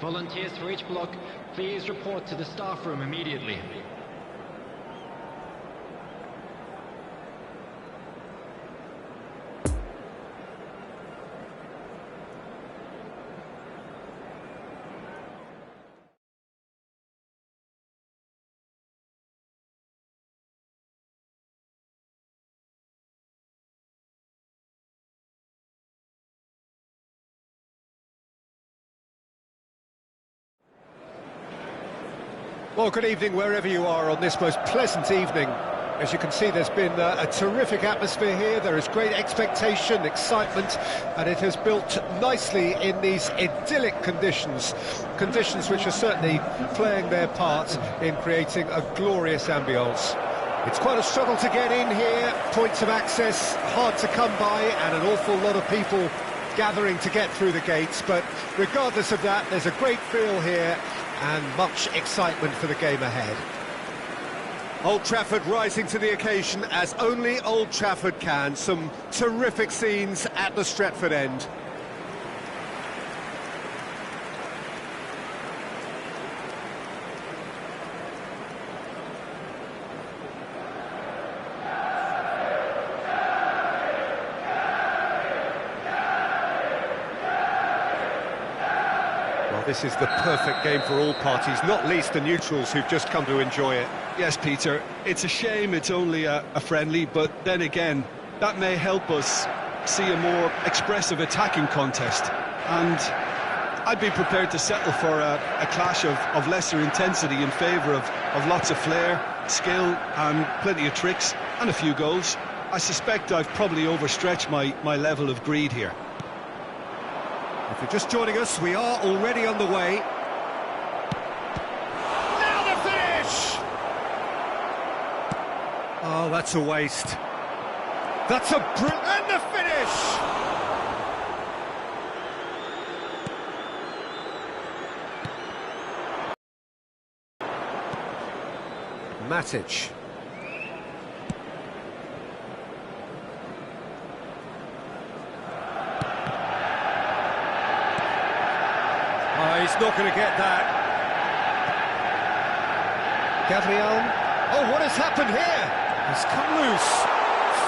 Volunteers for each block, please report to the staff room immediately. Well, good evening wherever you are on this most pleasant evening. As you can see, there's been a terrific atmosphere here. There is great expectation, excitement, and it has built nicely in these idyllic conditions. Conditions which are certainly playing their part in creating a glorious ambience. It's quite a struggle to get in here, points of access hard to come by, and an awful lot of people gathering to get through the gates. But regardless of that, there's a great feel here and much excitement for the game ahead. Old Trafford rising to the occasion as only Old Trafford can. Some terrific scenes at the Stretford end. This is the perfect game for all parties, not least the neutrals who've just come to enjoy it. Yes, Peter, it's a shame it's only a friendly, but then again, that may help us see a more expressive attacking contest. And I'd be prepared to settle for a clash of lesser intensity in favour of lots of flair, skill and plenty of tricks and a few goals. I suspect I've probably overstretched my level of greed here. If you're just joining us, we are already on the way. Now the finish! Oh, that's a waste. That's a brilliant... And the finish! Matic. Oh, he's not going to get that. Gabriel. Oh, what has happened here? He's come loose.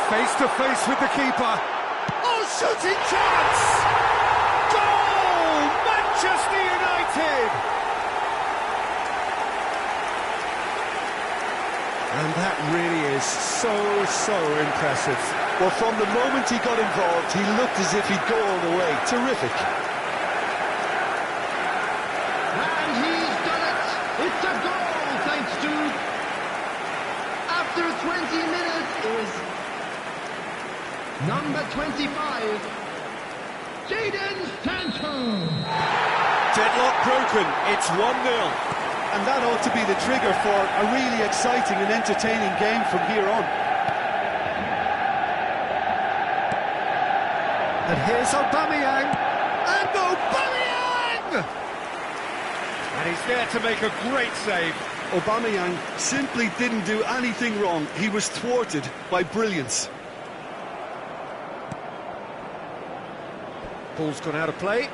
Face to face with the keeper. Oh, shooting chance! Goal! Manchester United! And that really is so impressive. Well, from the moment he got involved, he looked as if he'd go all the way. Terrific. It's a goal, thanks to... After 20 minutes is... number 25, Jadon Sancho. Deadlock broken, it's 1-0. And that ought to be the trigger for a really exciting and entertaining game from here on. And here's Aubameyang. And Aubameyang! And he's there to make a great save. Aubameyang simply didn't do anything wrong. He was thwarted by brilliance. Ball's gone out of play.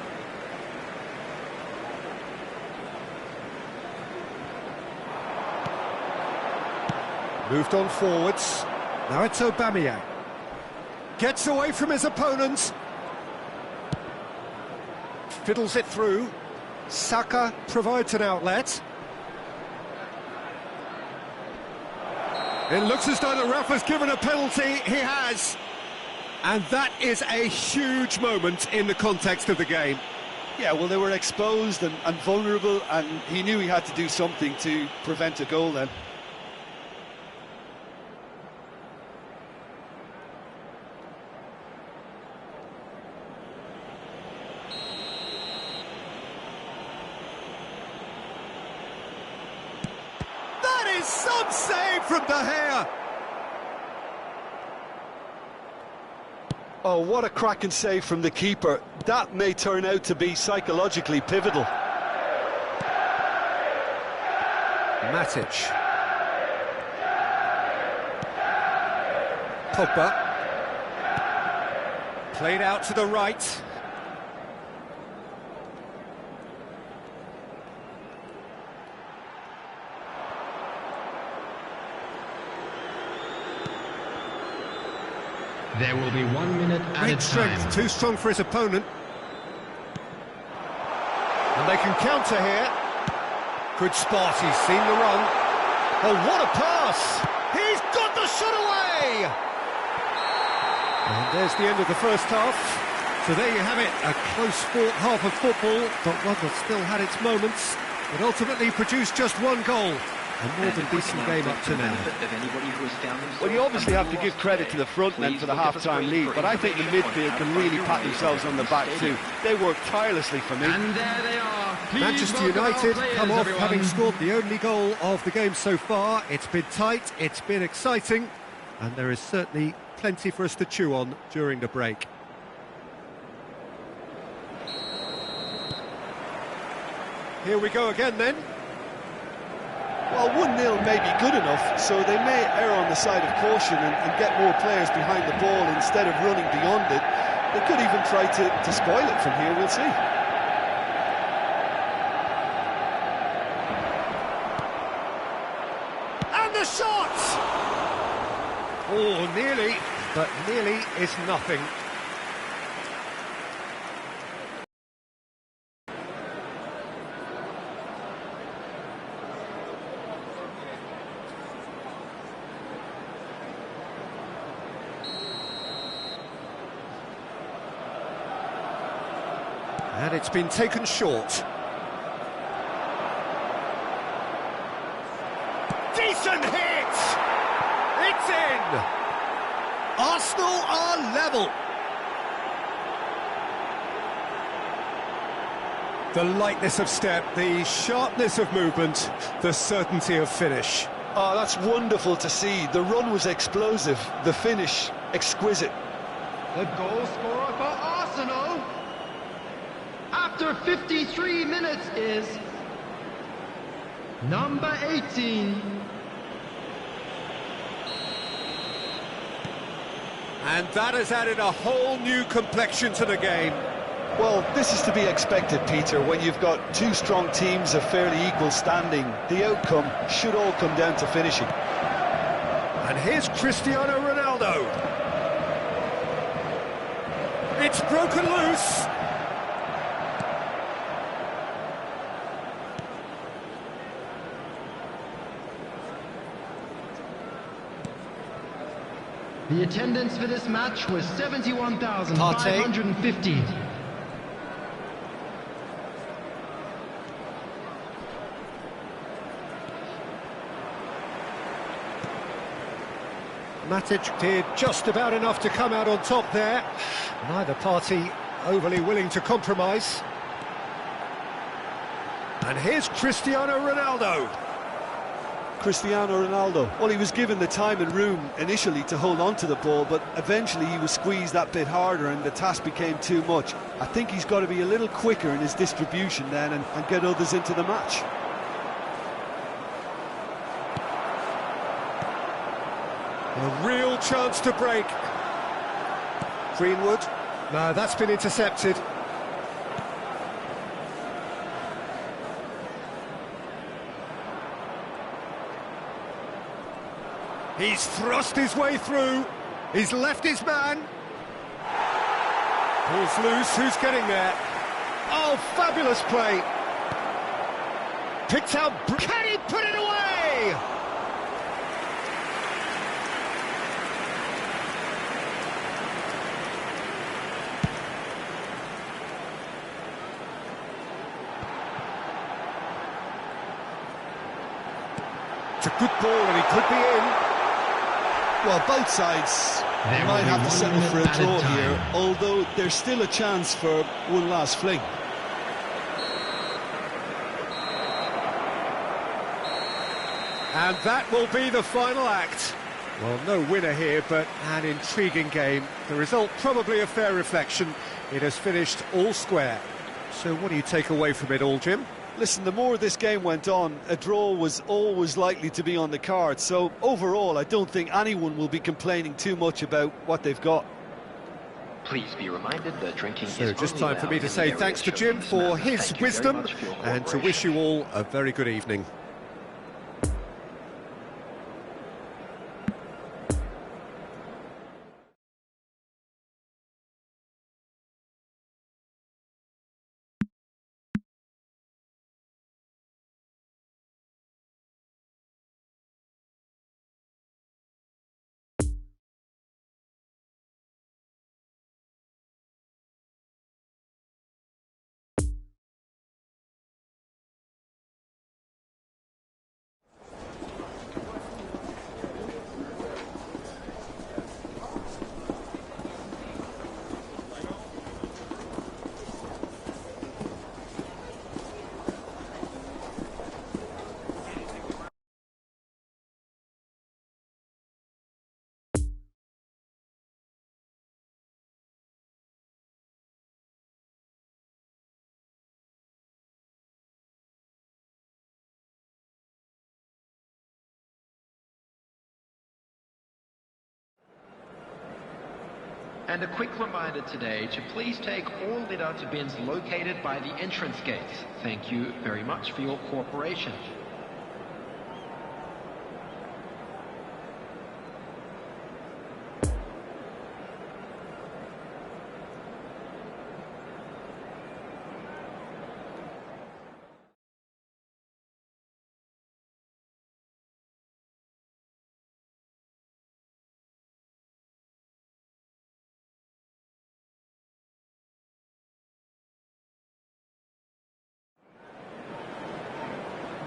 Moved on forwards. Now it's Aubameyang. Gets away from his opponents. Fiddles it through. Saka provides an outlet. It looks as though the ref has given a penalty. He has. And that is a huge moment in the context of the game. Yeah, well, they were exposed and vulnerable, and he knew he had to do something to prevent a goal then. Some save from De Gea. Oh, what a cracking save from the keeper. That may turn out to be psychologically pivotal. Matic. Pogba. Played out to the right. There will be 1 minute added Great strength, time. too strong for his opponent. And they can counter here. Good spot, he's seen the run. Oh, what a pass! He's got the shot away! And there's the end of the first half. So there you have it, a close-fought half of football, but one that still had its moments. It ultimately produced just one goal. A more than decent game up to now. Well, you obviously have to give credit to the front men for the half-time lead, but I think the midfield can really pat themselves on the back too. They worked tirelessly for me. And there they are. Please Manchester welcome our United players, come off everyone. having scored the only goal of the game so far. It's been tight, it's been exciting, and there is certainly plenty for us to chew on during the break. Here we go again then. Well, 1-0 may be good enough, so they may err on the side of caution and get more players behind the ball instead of running beyond it. They could even try to spoil it from here, we'll see. And the shot! Oh, nearly, but nearly is nothing. And it's been taken short. Decent hit! It's in! Arsenal are level. The lightness of step, the sharpness of movement, the certainty of finish. Oh, that's wonderful to see. The run was explosive, the finish exquisite. The goal scorer for Arsenal after 53 minutes is number 18. And that has added a whole new complexion to the game. Well, this is to be expected, Peter, when you've got two strong teams of fairly equal standing. The outcome should all come down to finishing. And here's Cristiano Ronaldo. It's broken loose. The attendance for this match was 71,550. Matic did just about enough to come out on top there. Neither party overly willing to compromise. And here's Cristiano Ronaldo. Cristiano Ronaldo, well, he was given the time and room initially to hold on to the ball, but eventually he was squeezed that bit harder and the task became too much. I think he's got to be a little quicker in his distribution then and get others into the match. A real chance to break. Greenwood. No, that's been intercepted. He's thrust his way through. He's left his man. Ball's loose. Who's getting there? Oh, fabulous play. Picked out. Can he put it away? It's a good ball and he could be in. Well, both sides might have to settle for a draw here, although there's still a chance for one last fling. And that will be the final act. Well, no winner here, but an intriguing game. The result probably a fair reflection. It has finished all square. So what do you take away from it all, Jim? Listen, the more this game went on, a draw was always likely to be on the card. So overall, I don't think anyone will be complaining too much about what they've got. Please be reminded that drinking So is just only time for me allowed to in say the thanks to areas Jim shown for in this map. his Thank you very wisdom much for your and to wish you all a very good evening. And a quick reminder today to please take all litter to bins located by the entrance gates. Thank you very much for your cooperation.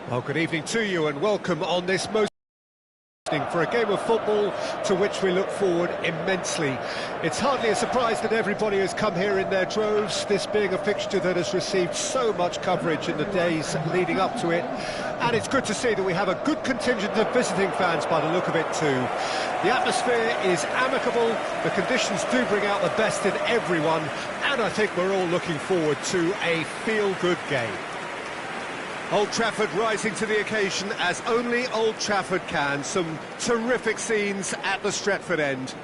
Well, good evening to you and welcome on this most for a game of football to which we look forward immensely. It's hardly a surprise that everybody has come here in their droves, this being a fixture that has received so much coverage in the days leading up to it. And it's good to see that we have a good contingent of visiting fans by the look of it too. The atmosphere is amicable, the conditions do bring out the best in everyone, and I think we're all looking forward to a feel-good game. Old Trafford rising to the occasion as only Old Trafford can. Some terrific scenes at the Stretford end.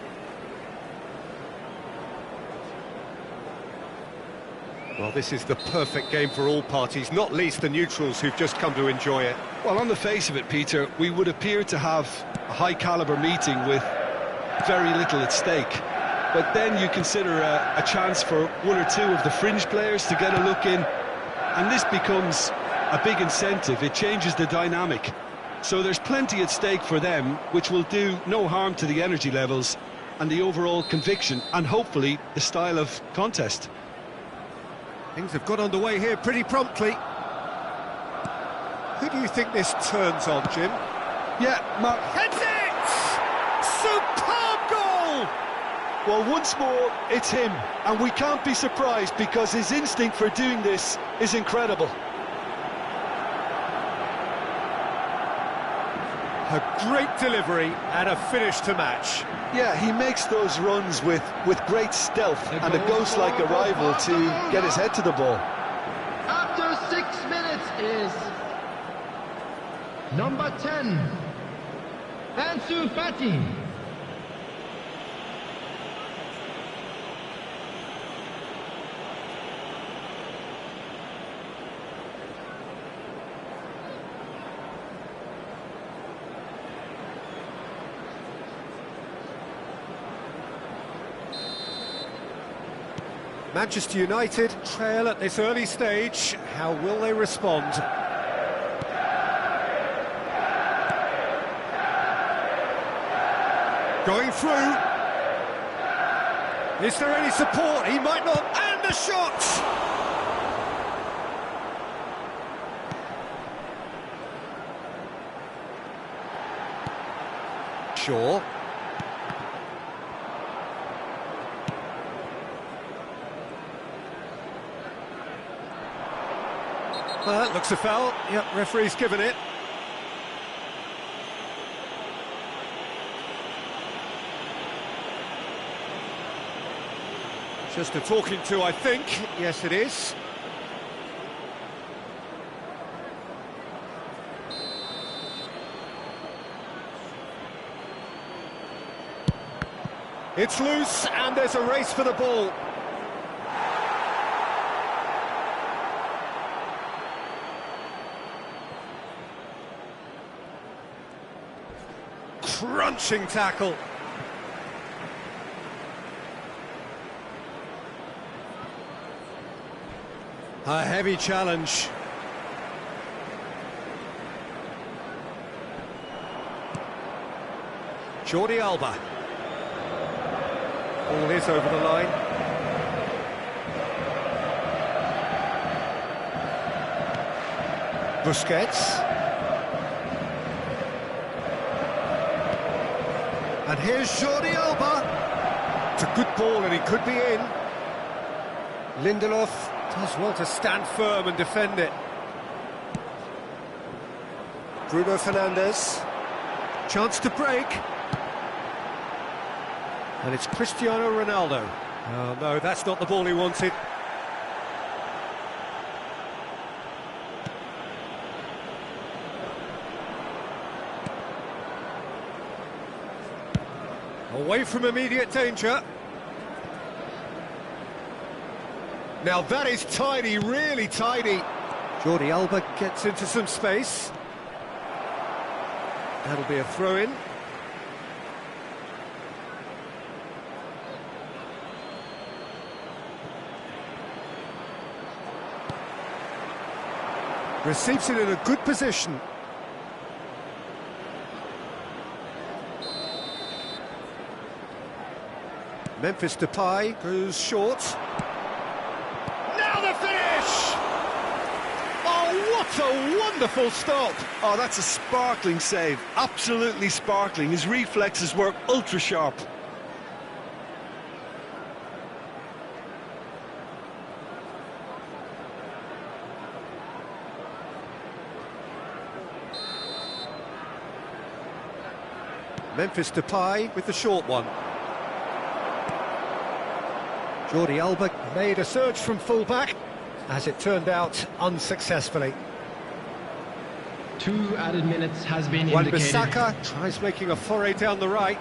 Well, this is the perfect game for all parties, not least the neutrals who've just come to enjoy it. Well, on the face of it, Peter, we would appear to have a high-caliber meeting with very little at stake. But then you consider a chance for one or two of the fringe players to get a look in, and this becomes a big incentive. It changes the dynamic. So there's plenty at stake for them, which will do no harm to the energy levels and the overall conviction, and hopefully the style of contest. Things have got underway here pretty promptly. Who do you think this turns on, Jim? Yeah, Mark. Heads it! Superb goal! Well, once more, it's him. And we can't be surprised because his instinct for doing this is incredible. A great delivery and a finish to match. Yeah, he makes those runs with great stealth and a ghost-like arrival to get his head to the ball. After 6 minutes is number 10, Ansu Fati. Manchester United trail at this early stage. How will they respond? Going through. Is there any support? He might not. And the shot! Shaw. Well, that looks a foul. Yep, referee's given it. Just a talking to, I think. Yes, it is. It's loose, and there's a race for the ball. Crunching tackle. A heavy challenge. Jordi Alba. Ball is over the line. Busquets. And here's Jordi Alba. It's a good ball and he could be in. Lindelof does well to stand firm and defend it. Bruno Fernandes. Chance to break. And it's Cristiano Ronaldo. Oh no, that's not the ball he wanted. Away from immediate danger. Now that is tiny, really tiny. Jordi Alba gets into some space. That'll be a throw-in. Receives it in a good position. Memphis Depay goes short. Now the finish! Oh, what a wonderful stop! Oh, that's a sparkling save. Absolutely sparkling. His reflexes were ultra sharp. Memphis Depay with the short one. Jordi Alba made a surge from full-back, as it turned out unsuccessfully. 2 added minutes has been indicated. Wan-Bissaka tries making a foray down the right.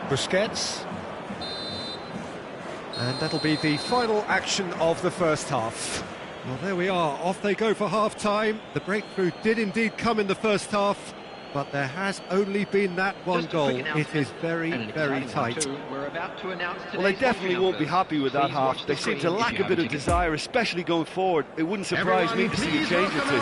Busquets. And that'll be the final action of the first half. Well, there we are, off they go for half-time. The breakthrough did indeed come in the first half, but there has only been that one goal. It is very, very tight. Well, they definitely won't be happy with that half. They seem to lack a bit of desire, especially going forward. It wouldn't surprise me to see a change or two.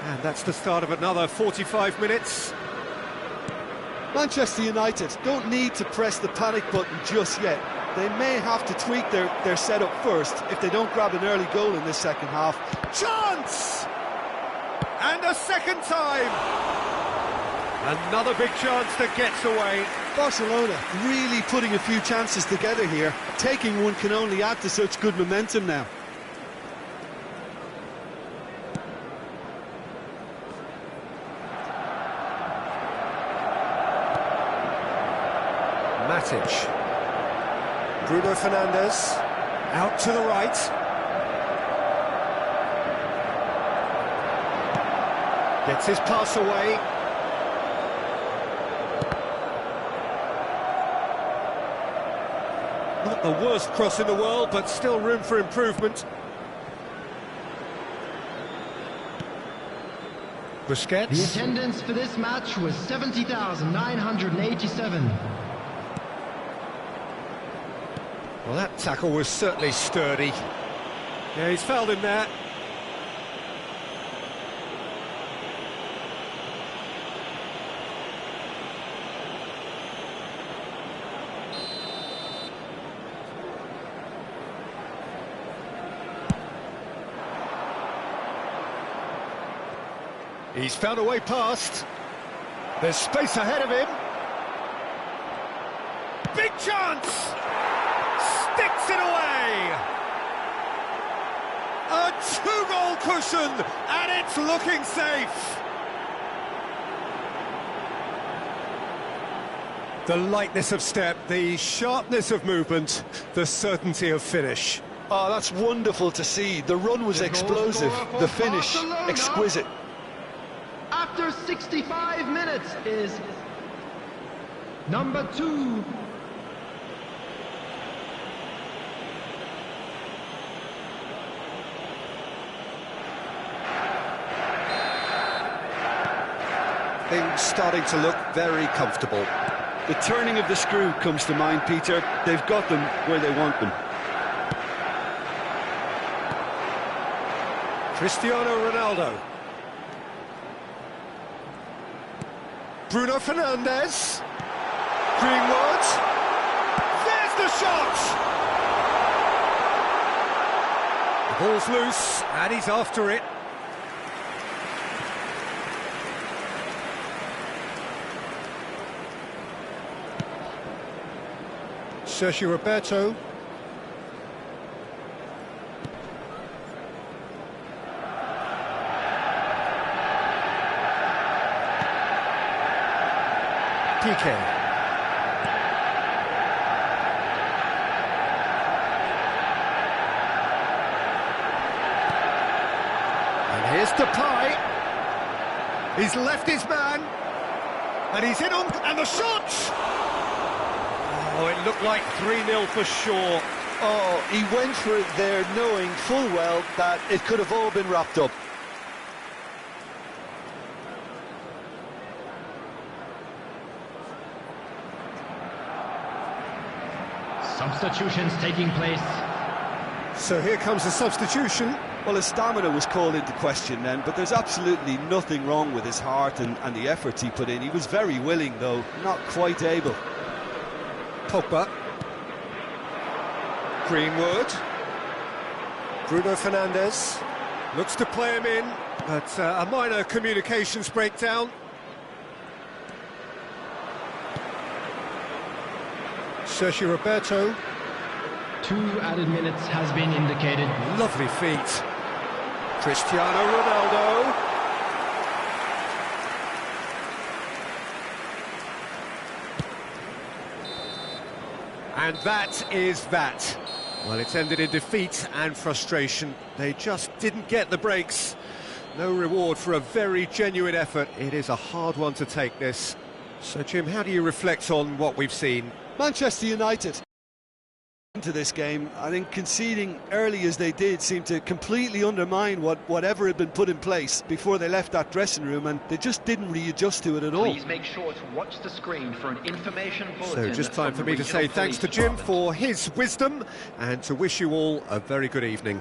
And that's the start of another 45 minutes. Manchester United don't need to press the panic button just yet. They may have to tweak their setup first if they don't grab an early goal in this second half. Chance! And a second time! Another big chance that gets away. Barcelona really putting a few chances together here. Taking one can only add to such good momentum now. Matic. Bruno Fernandes. Out to the right. Gets his pass away. Not the worst cross in the world, but still room for improvement. Busquets. The attendance for this match was 70,987. Well, that tackle was certainly sturdy. Yeah, he's fouled him there. He's found a way past. There's space ahead of him. Big chance! Sticks it away! A 2-goal cushion, and it's looking safe! The lightness of step, the sharpness of movement, the certainty of finish. Oh, that's wonderful to see. The run was explosive, the finish exquisite. After 65 minutes is number 2. Things starting to look very comfortable. The turning of the screw comes to mind, Peter. They've got them where they want them. Cristiano Ronaldo. Bruno Fernandes. Greenwood. There's the shot! The ball's loose, and he's after it. Sergio Roberto. Piqué. Here's Depay. He's left his man. And he's in on... And the shot! Oh, it looked like 3-0 for sure. Oh, he went for it there, knowing full well that it could have all been wrapped up. Substitutions taking place. So here comes the substitution. Well, his stamina was called into question then, but there's absolutely nothing wrong with his heart and the efforts he put in. He was very willing, though, not quite able. Pogba. Greenwood. Bruno Fernandes. Looks to play him in, but a minor communications breakdown. Sergio Roberto. 2 added minutes has been indicated. Lovely feet. Cristiano Ronaldo. And that is that. Well, it's ended in defeat and frustration. They just didn't get the breaks. No reward for a very genuine effort. It is a hard one to take, this. So, Jim, how do you reflect on what we've seen? Manchester United into this game, I think conceding early as they did seemed to completely undermine whatever had been put in place before they left that dressing room, and they just didn't readjust to it at all. Please make sure to watch the screen for an information bulletin. So just time for me to say thanks to Jim for his wisdom and to wish you all a very good evening.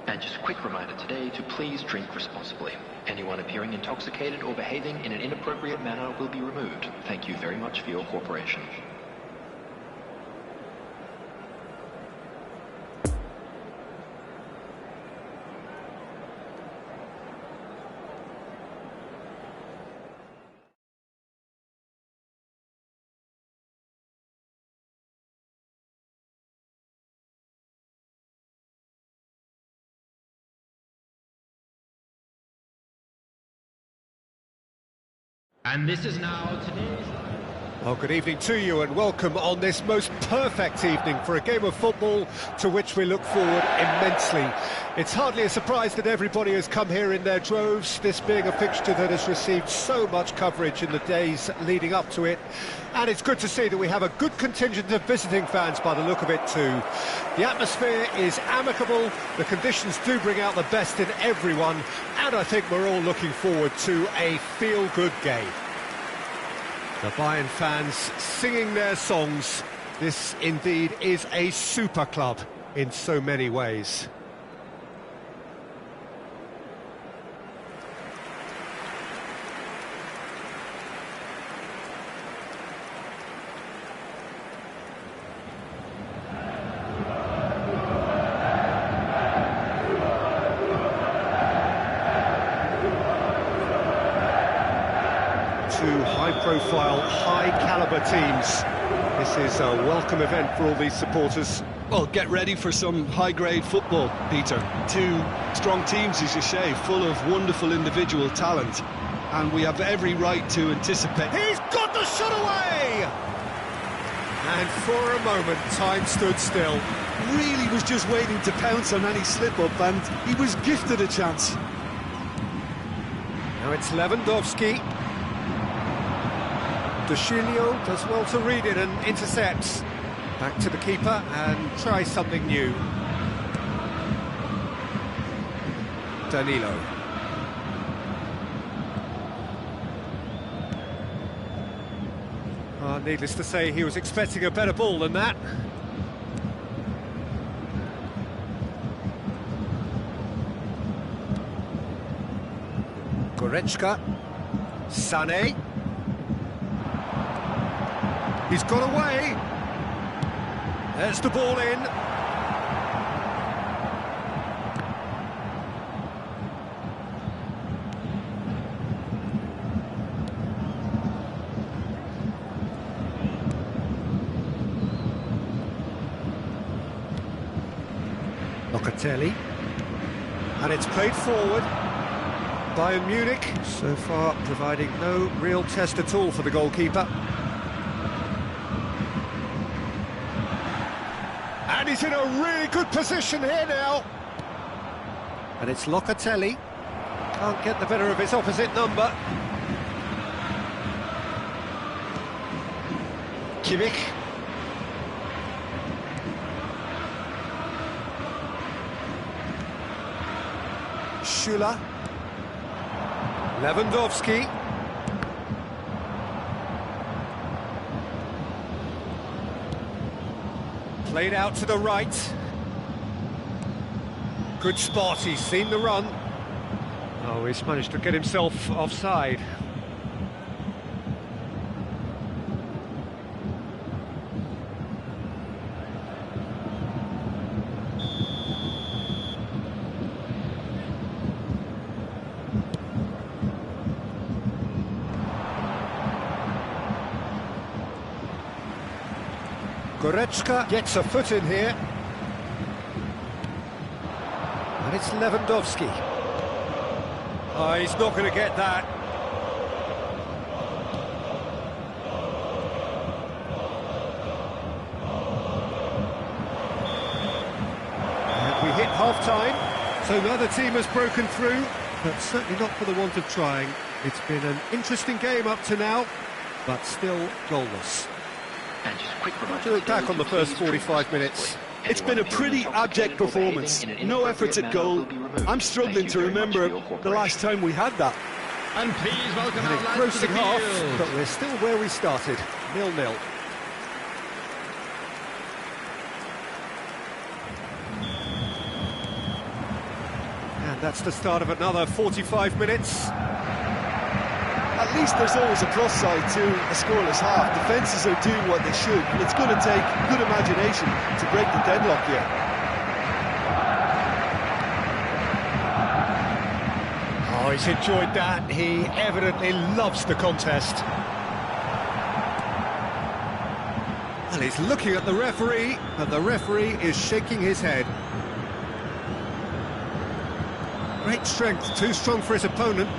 And just a quick reminder today to please drink responsibly. Anyone appearing intoxicated or behaving in an inappropriate manner will be removed. Thank you very much for your cooperation. And this is now today's... Well, good evening to you and welcome on this most perfect evening for a game of football to which we look forward immensely. It's hardly a surprise that everybody has come here in their droves, this being a fixture that has received so much coverage in the days leading up to it. And it's good to see that we have a good contingent of visiting fans by the look of it too. The atmosphere is amicable, the conditions do bring out the best in everyone, and I think we're all looking forward to a feel-good game. The Bayern fans singing their songs. This indeed is a super club in so many ways. Two high-profile, high-caliber teams. This is a welcome event for all these supporters. Well, get ready for some high-grade football, Peter. Two strong teams, as you say, full of wonderful individual talent. And we have every right to anticipate... He's got the shot away! And for a moment, time stood still. Really was just waiting to pounce on any slip-up, and he was gifted a chance. Now it's Lewandowski. De Chilio does well to read it and intercepts. Back to the keeper and try something new. Danilo. Needless to say, he was expecting a better ball than that. Goretzka. Sané. He's got away. There's the ball in. Locatelli, and it's played forward. Bayern Munich so far providing no real test at all for the goalkeeper. And he's in a really good position here now. And it's Locatelli. Can't get the better of his opposite number. Kimmich. Schüller. Lewandowski. Played out to the right. Good spot, he's seen the run. Oh, he's managed to get himself offside. Goretzka gets a foot in here. And it's Lewandowski. Oh, he's not going to get that. And we hit half-time, so neither team has broken through, but certainly not for the want of trying. It's been an interesting game up to now, but still goalless. And just a quick reminder, To look back on the first 45 minutes. It's been a pretty abject performance. No efforts at goal. I'm struggling to remember the last time we had that. And please welcome An our lads to engrossing the half, field. but we're still where we started, 0-0. And that's the start of another 45 minutes. At least there's always a plus side to a scoreless half. Defences are doing what they should, but it's going to take good imagination to break the deadlock here. Oh, he's enjoyed that. He evidently loves the contest. And he's looking at the referee, and the referee is shaking his head. Great strength, too strong for his opponent.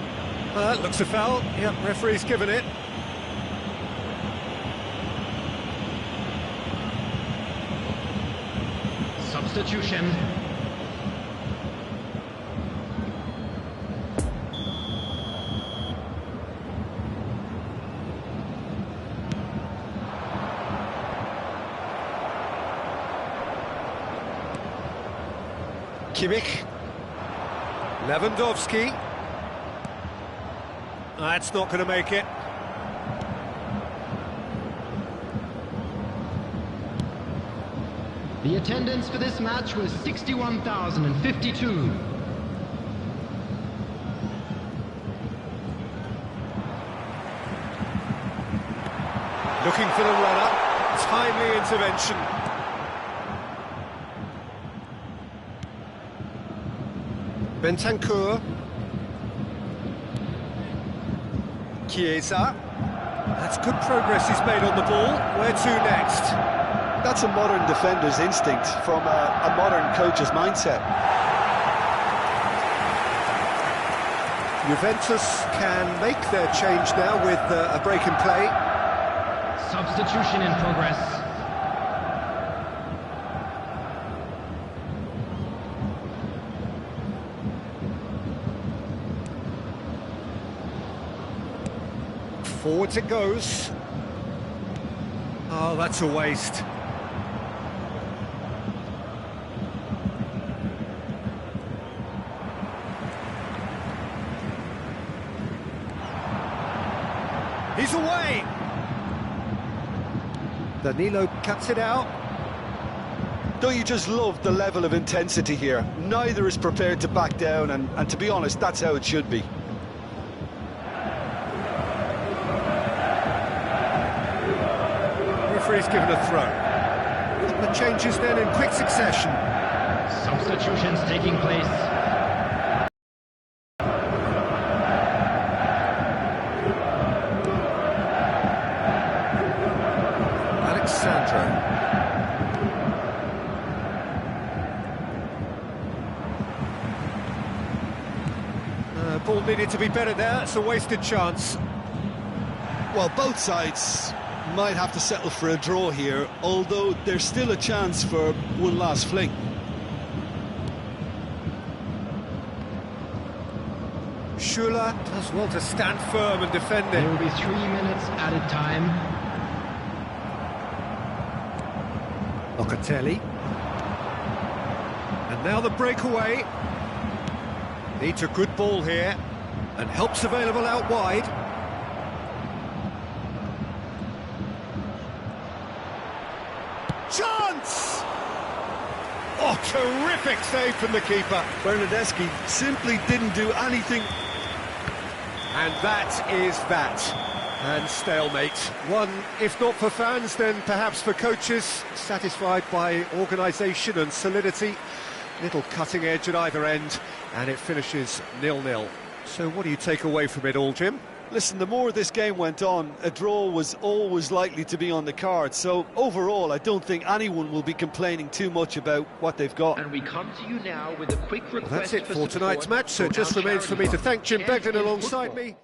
Looks a foul. Yep, referee's given it. Substitution. Kimmich. Lewandowski. That's not going to make it. The attendance for this match was 61,052. Looking for the runner. Timely intervention. Bentancur. Chiesa. That's good progress he's made on the ball. Where to next? That's a modern defender's instinct from a modern coach's mindset. Juventus can make their change now with a break in play. Substitution in progress. Forwards it goes. Oh, that's a waste. He's away! Danilo cuts it out. Don't you just love the level of intensity here? Neither is prepared to back down, and to be honest, that's how it should be. Referee's given a throw. Couple of changes then in quick succession. Substitutions taking place. Alexandro. Ball needed to be better there. It's a wasted chance. Well, both sides might have to settle for a draw here, although there's still a chance for one last fling. Schuler does well to stand firm and defend it. There will be 3 minutes added time. Locatelli. And now the breakaway. Needs a good ball here, and help's available out wide. Chance! Oh, terrific save from the keeper. Bernardeschi simply didn't do anything. And that is that. And stalemate. One, if not for fans, then perhaps for coaches, satisfied by organisation and solidity. Little cutting edge at either end, and it finishes 0-0. So what do you take away from it all, Jim? Listen, the more this game went on, a draw was always likely to be on the card. So overall, I don't think anyone will be complaining too much about what they've got. And we come to you now with a quick request. Well, that's it for tonight's match, so it just remains for me to thank Jim Beglin alongside me.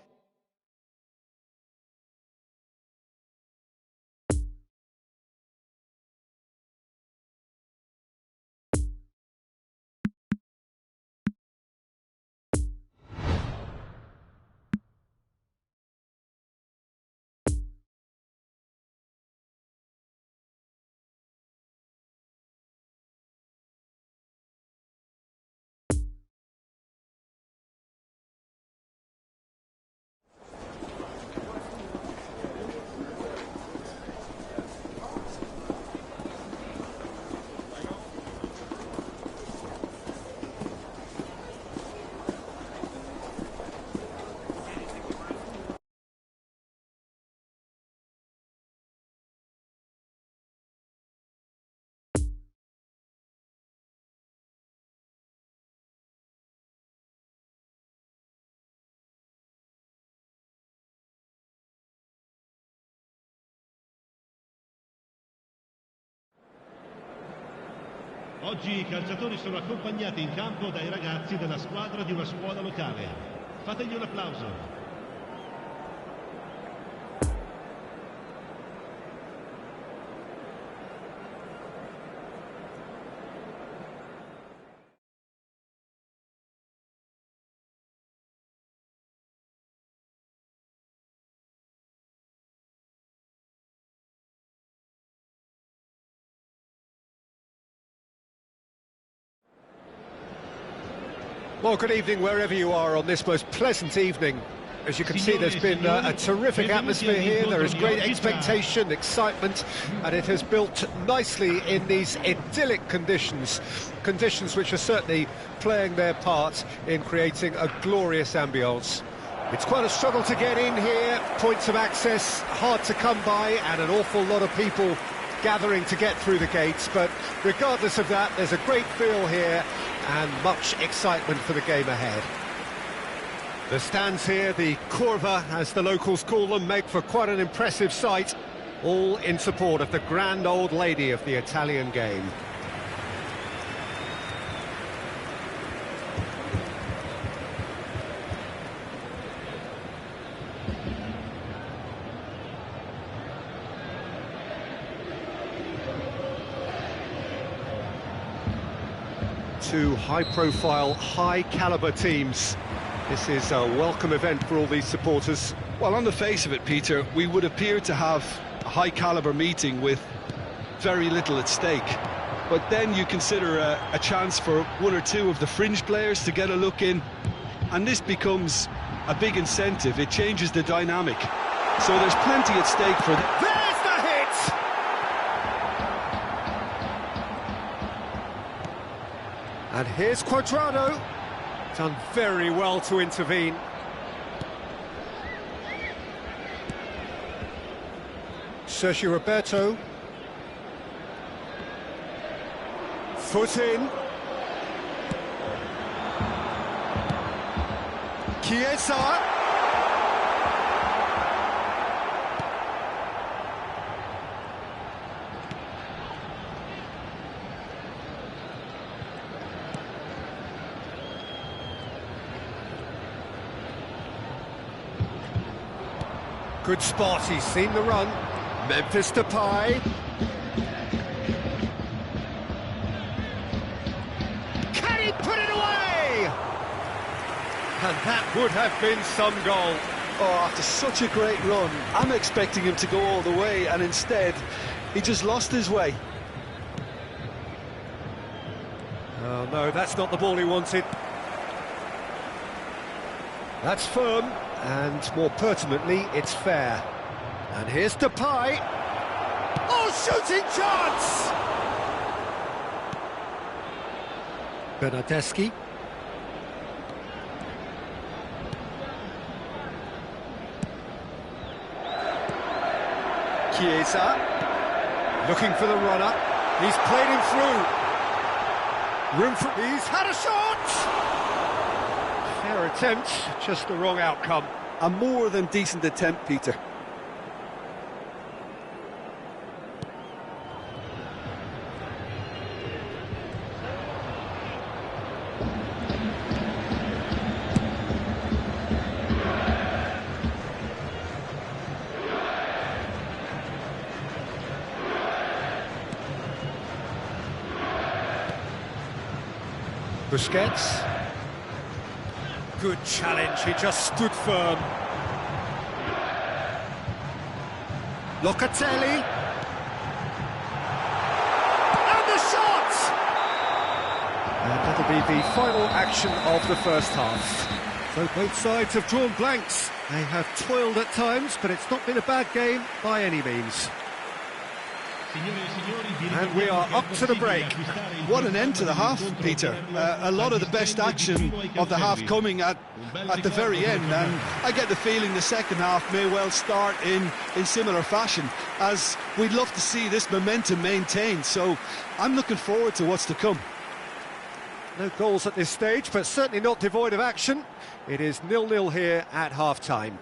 Oggi i calciatori sono accompagnati in campo dai ragazzi della squadra di una scuola locale. Fategli un applauso. Well, good evening wherever you are on this most pleasant evening. As you can see, there's been a terrific atmosphere here. There is great expectation, excitement, and it has built nicely in these idyllic conditions. Conditions which are certainly playing their part in creating a glorious ambience. It's quite a struggle to get in here, points of access hard to come by, and an awful lot of people gathering to get through the gates, but regardless of that, there's a great feel here and much excitement for the game ahead. The stands here, the Curva, as the locals call them, make for quite an impressive sight, all in support of the grand old lady of the Italian game. Two high-profile, high-caliber teams. This is a welcome event for all these supporters. Well, on the face of it, Peter, we would appear to have a high-caliber meeting with very little at stake. But then you consider a chance for one or two of the fringe players to get a look in, and this becomes a big incentive. It changes the dynamic. So there's plenty at stake for them. There's the hit! And here's Cuadrado. Done very well to intervene. Sergio Roberto. Foot in. Chiesa. Good spot, he's seen the run. Memphis Depay. Can he put it away? And that would have been some goal. Oh, after such a great run, I'm expecting him to go all the way, and instead, he just lost his way. Oh no, that's not the ball he wanted. That's firm, and more pertinently, it's fair. And here's Depay. Oh, shooting chance! Bernardeschi. Chiesa. Looking for the runner. He's played him through. Room for... He's had a shot! Fair attempt, just the wrong outcome. A more than decent attempt, Peter. Busquets. Good challenge, he just stood firm. Locatelli. And the shot! And that'll be the final action of the first half. So both sides have drawn blanks. They have toiled at times, but it's not been a bad game by any means. And we are up to the break. What an end to the half, Peter. A lot of the best action of the half coming at the very end, and I get the feeling the second half may well start in similar fashion, as we'd love to see this momentum maintained. So I'm looking forward to what's to come. No goals at this stage, but certainly not devoid of action. It is 0-0 here at half-time.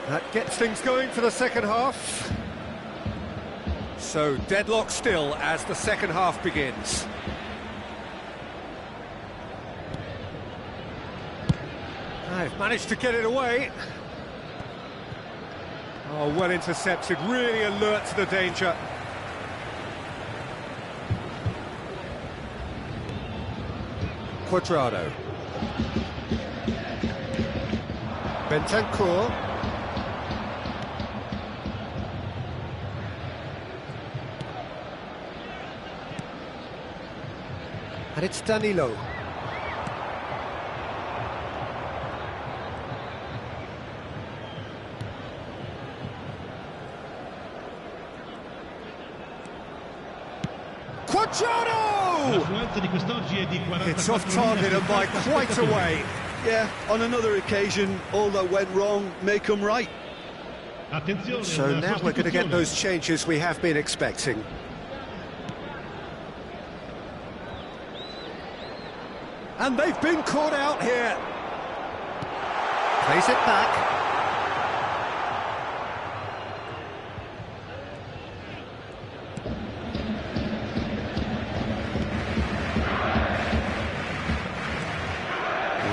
That gets things going for the second half. So deadlock still as the second half begins. They've managed to get it away. Oh, well intercepted, really alert to the danger. Cuadrado. Bentancur. And it's Danilo. Cuadrado! It's off target and by quite a way. Yeah, on another occasion, all that went wrong may come right. So now we're going to get those changes we have been expecting. And they've been caught out here. Plays it back.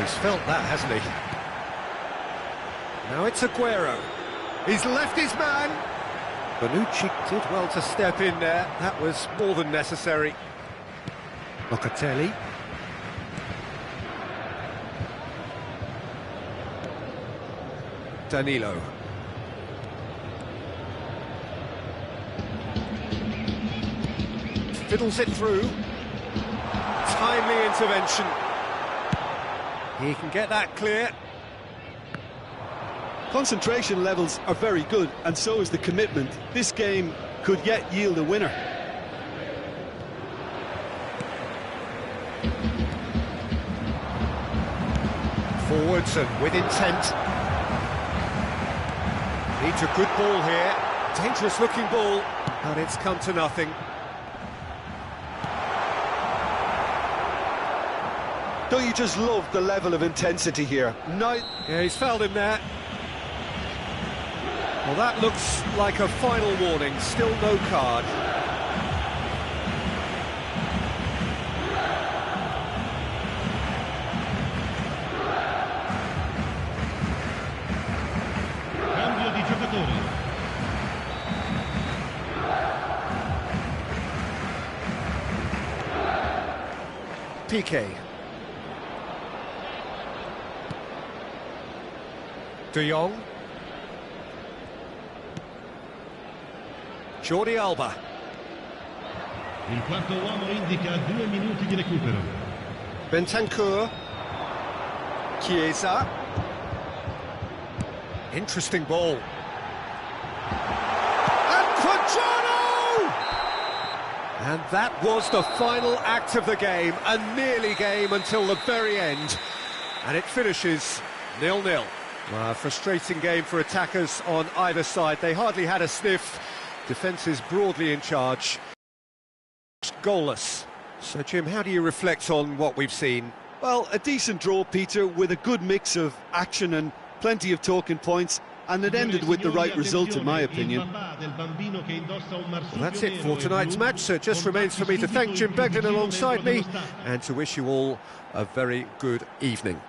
He's felt that, hasn't he? Now it's Aguero. He's left his man. Bonucci did well to step in there. That was more than necessary. Locatelli. Danilo. Fiddles it through. Timely intervention. He can get that clear. Concentration levels are very good, and so is the commitment. This game could yet yield a winner. Forwards and with intent. Needs a good ball here. Dangerous looking ball, but it's come to nothing. Don't you just love the level of intensity here? No. Yeah, he's fouled him there. Well, that looks like a final warning. Still no card. Cambio di giocatori. Piqué. De Jong. Jordi Alba. Il quarto uomo indica 2 minuti di recupero. Bentancur. Chiesa. Interesting ball. And Quadrado! And that was the final act of the game, a nearly game until the very end. And it finishes 0-0. A frustrating game for attackers on either side. They hardly had a sniff. Defence is broadly in charge. Goalless. So, Jim, how do you reflect on what we've seen? Well, a decent draw, Peter, with a good mix of action and plenty of talking points, and it ended with the right result, in my opinion. Well, that's it for tonight's match, so it just remains for me to thank Jim Beglin alongside me and to wish you all a very good evening.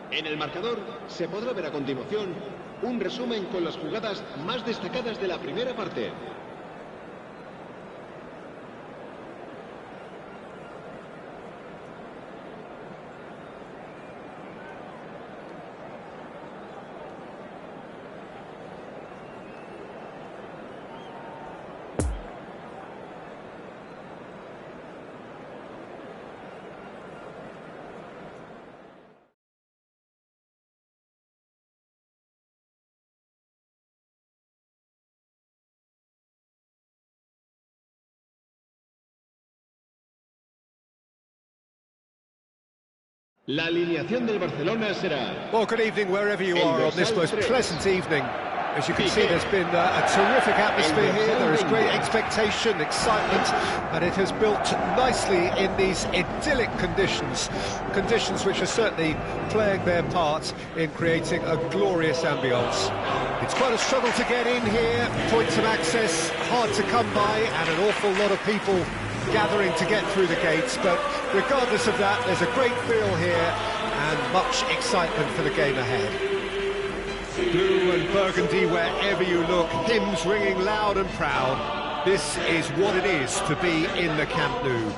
En el marcador se podrá ver a continuación un resumen con las jugadas más destacadas de la primera parte. La alineación del Barcelona será... Well, good evening wherever you are on this most pleasant evening. As you can see, there's been a terrific atmosphere here. There is great expectation, excitement, and it has built nicely in these idyllic conditions. Conditions which are certainly playing their part in creating a glorious ambience. It's quite a struggle to get in here, points of access hard to come by, and an awful lot of people gathering to get through the gates, but regardless of that, there's a great feel here and much excitement for the game ahead. Blue and burgundy wherever you look, hymns ringing loud and proud. This is what it is to be in the Camp Nou.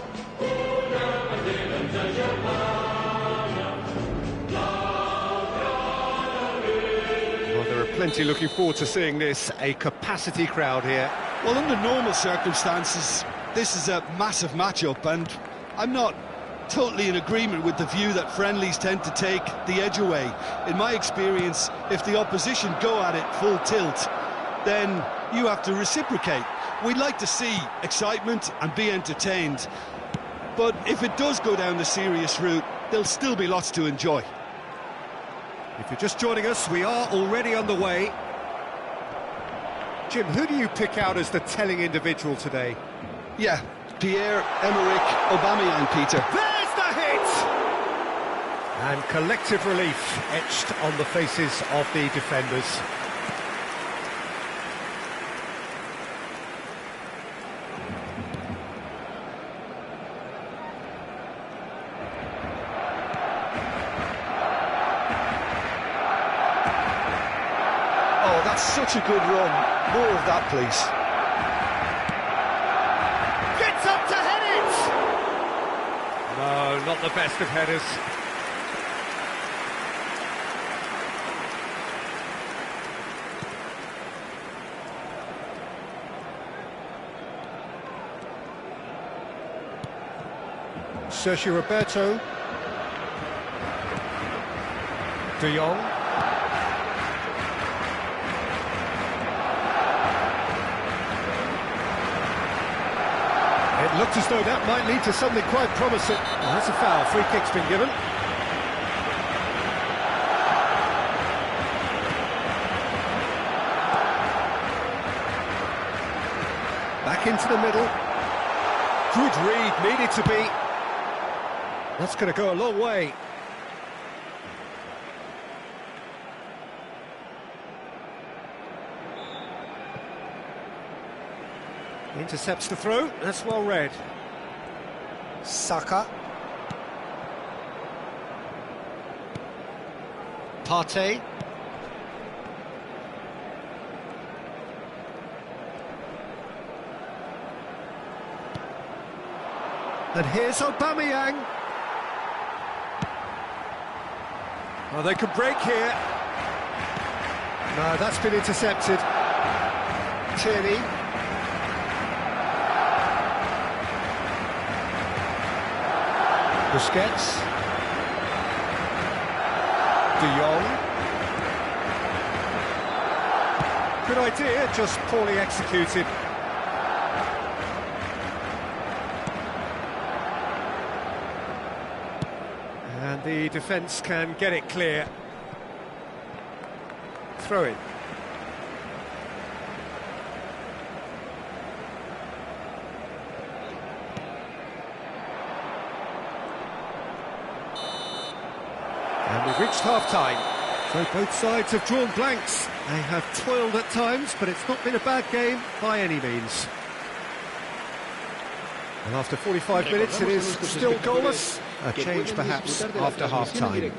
Well, there are plenty looking forward to seeing this, a capacity crowd here. Well, under normal circumstances, this is a massive matchup, and I'm not totally in agreement with the view that friendlies tend to take the edge away. In my experience, if the opposition go at it full tilt, then you have to reciprocate. We'd like to see excitement and be entertained, but if it does go down the serious route, there'll still be lots to enjoy. If you're just joining us, we are already underway. Jim, who do you pick out as the telling individual today? Yeah, Pierre-Emerick Aubameyang, Peter. There's the hit! And collective relief etched on the faces of the defenders. Oh, that's such a good run. More of that, please. Up to head it! No, not the best of headers. Sergio Roberto. De Jong. It looked as though that might lead to something quite promising. Oh, that's a foul. Free kick's been given. Back into the middle. Good read, needed to be. That's going to go a long way. Intercepts the throw, that's well read. Saka. Partey. And here's Aubameyang. Oh, they could break here. No, that's been intercepted. Tierney. Busquets. De Jong. Good idea, just poorly executed. And the defence can get it clear. Throw it. And we've reached half-time. So both sides have drawn blanks. They have toiled at times, but it's not been a bad game by any means. And after 45 minutes, it is still goalless. A change perhaps after half-time.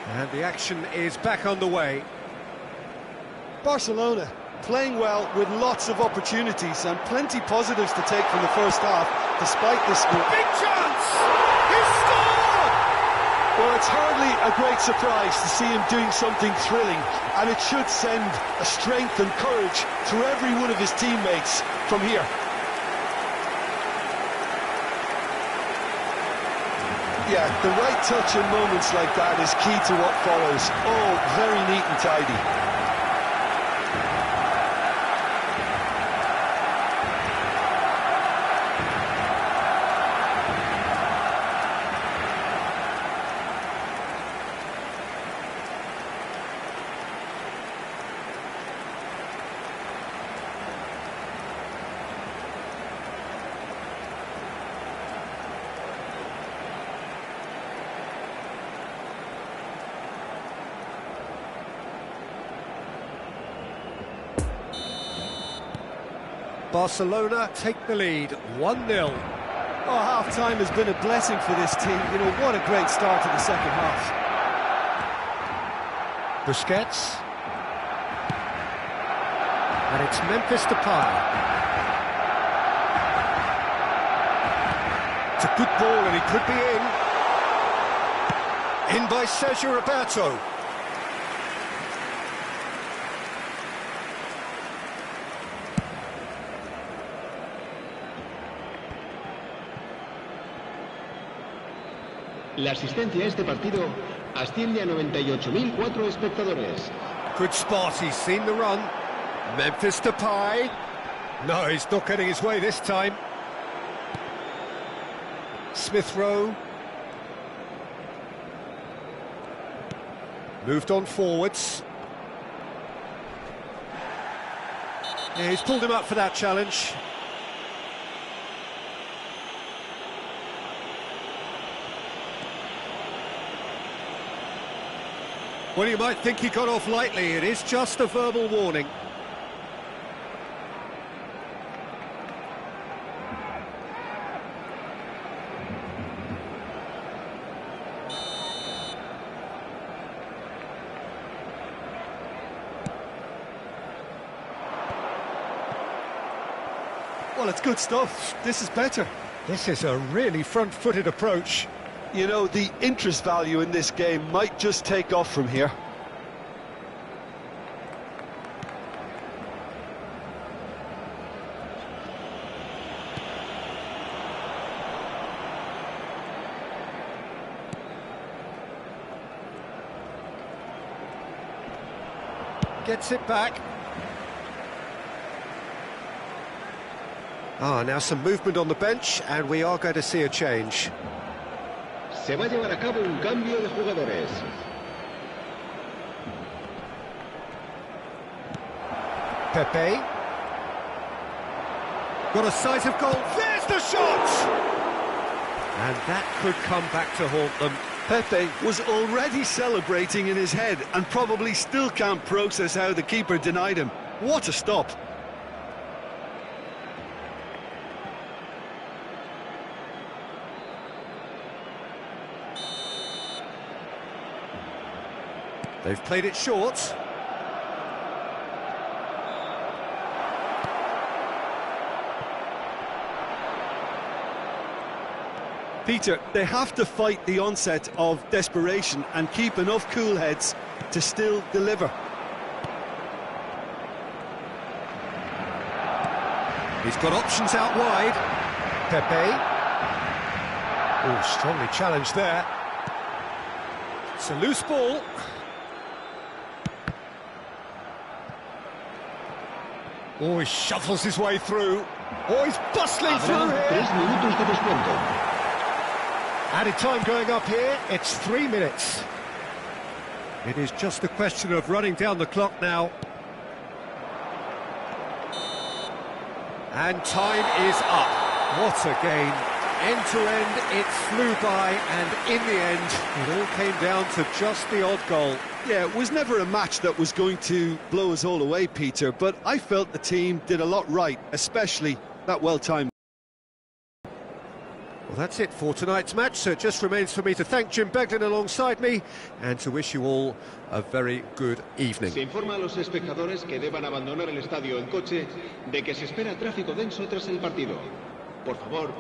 And the action is back underway. Barcelona playing well with lots of opportunities and plenty positives to take from the first half, despite this score. Big chance! He scored! Well, it's hardly a great surprise to see him doing something thrilling, and it should send a strength and courage through every one of his teammates from here. Yeah, the right touch in moments like that is key to what follows. Oh, very neat and tidy. Barcelona take the lead, 1-0. Oh, half-time has been a blessing for this team. You know, what a great start to the second half. Busquets. And it's Memphis Depay. It's a good ball and he could be in. In by Sergio Roberto. La asistencia a este partido asciende a 98.004 espectadores. Good spot, he's seen the run. Memphis Depay. No, he's not getting his way this time. Smith Rowe. Moved on forwards. Yeah, he's pulled him up for that challenge. Well, you might think he got off lightly. It is just a verbal warning. Well, it's good stuff. This is better. This is a really front-footed approach. You know, the interest value in this game might just take off from here. Gets it back. Now some movement on the bench, and we are going to see a change. Se va a llevar a cabo un cambio de jugadores. Pepe. Got a sight of goal. There's the shot! And that could come back to haunt them. Pepe was already celebrating in his head and probably still can't process how the keeper denied him. What a stop! They've played it short. Peter, they have to fight the onset of desperation and keep enough cool heads to still deliver. He's got options out wide. Pepe. Oh, strongly challenged there. It's a loose ball. Oh, he shuffles his way through. Oh, he's bustling through here. 3 minutos de descuento. Added time going up here, it's 3 minutes. It is just a question of running down the clock now. And time is up. What a game. End to end, it flew by, and in the end, it all came down to just the odd goal. Yeah, it was never a match that was going to blow us all away, Peter, but I felt the team did a lot right, especially that well-timed. Well, that's it for tonight's match, so it just remains for me to thank Jim Beglin alongside me and to wish you all a very good evening. Se informa a los espectadores que deban abandonar el estadio en coche de que se espera tráfico denso tras el partido. Por favor,